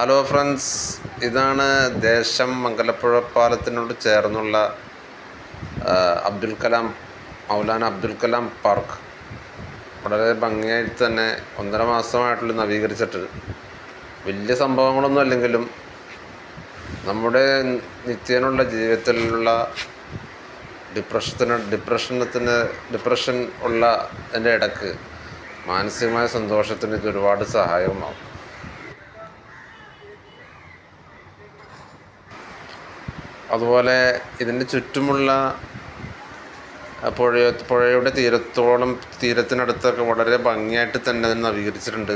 Hello friends, ഇതാണ് ദേശം മംഗലപ്പുഴ പാലത്തിനോട് ചേർന്നുള്ള മൗലാന അബ്ദുൽ കലാം പാർക്ക്. വളരെ ഭംഗിയായിട്ട് തന്നെ 1.5 മാസമായിട്ടുള്ള നവീകരിച്ചിട്ട് വലിയ സംഭവങ്ങളൊന്നും അല്ലെങ്കിലും നമ്മുടെ നിത്യേനുള്ള ജീവിതത്തിലുള്ള ഡിപ്രഷൻ ഉള്ള അതിൻ്റെ ഇടയ്ക്ക് മാനസികമായ സന്തോഷത്തിന് ഇത് ഒരുപാട് സഹായകമാകും. അതുപോലെ ഇതിൻ്റെ ചുറ്റുമുള്ള പുഴയുടെ തീരത്തിനടുത്തൊക്കെ വളരെ ഭംഗിയായിട്ട് തന്നെ അത് നവീകരിച്ചിട്ടുണ്ട്.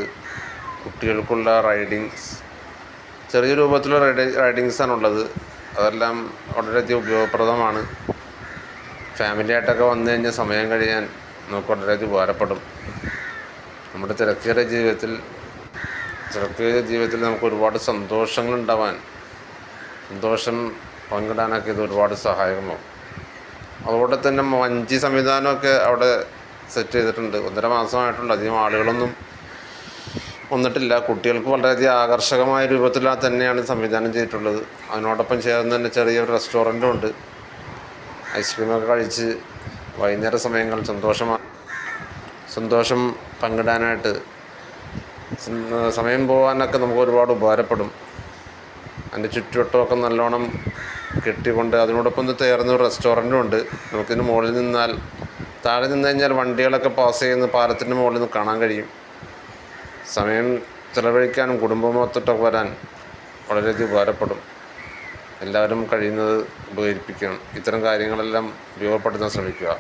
കുട്ടികൾക്കുള്ള റൈഡിങ്സ്, ചെറിയ രൂപത്തിലുള്ള റൈഡിങ്സാണുള്ളത്. അതെല്ലാം വളരെയധികം ഉപയോഗപ്രദമാണ്. ഫാമിലിയായിട്ടൊക്കെ വന്നു കഴിഞ്ഞാൽ സമയം കഴിയാൻ നമുക്ക് വളരെയധികം ഉപകാരപ്പെടും. നമ്മുടെ തിരക്കേറിയ ജീവിതത്തിൽ നമുക്ക് ഒരുപാട് സന്തോഷം പങ്കിടാനൊക്കെ ഇത് ഒരുപാട് സഹായകമാകും. അതുപോലെ തന്നെ വഞ്ചി സംവിധാനമൊക്കെ അവിടെ സെറ്റ് ചെയ്തിട്ടുണ്ട്. 1.5 മാസമായിട്ടുള്ള അധികം ആളുകളൊന്നും വന്നിട്ടില്ല. കുട്ടികൾക്ക് വളരെയധികം ആകർഷകമായ രൂപത്തിൽ തന്നെയാണ് സംവിധാനം ചെയ്തിട്ടുള്ളത്. അതിനോടൊപ്പം ചേർന്ന് തന്നെ ചെറിയൊരു റെസ്റ്റോറൻറ്റും ഉണ്ട്. ഐസ്ക്രീമൊക്കെ കഴിച്ച് വൈകുന്നേര സമയങ്ങളിൽ സന്തോഷം പങ്കിടാനായിട്ട് സമയം പോകാനൊക്കെ നമുക്ക് ഒരുപാട് ഉപകാരപ്പെടും. അതിൻ്റെ ചുറ്റുവട്ടമൊക്കെ നല്ലോണം കെട്ടിക്കൊണ്ട് അതിനോടൊപ്പം ചേർന്നൊരു റെസ്റ്റോറൻറ്റും ഉണ്ട്. നമുക്കിതിന് താഴെ നിന്ന് കഴിഞ്ഞാൽ വണ്ടികളൊക്കെ പാസ് ചെയ്യുന്ന പാലത്തിൻ്റെ മുകളിൽ നിന്ന് കാണാൻ കഴിയും. സമയം ചിലവഴിക്കാനും കുടുംബമൊത്തൊക്കെ വരാൻ വളരെയധികം ഉപകാരപ്പെടും. എല്ലാവരും കഴിയുന്നത് ഉപകരിപ്പിക്കണം. ഇത്തരം കാര്യങ്ങളെല്ലാം ഉപയോഗപ്പെടുത്താൻ ശ്രമിക്കുക.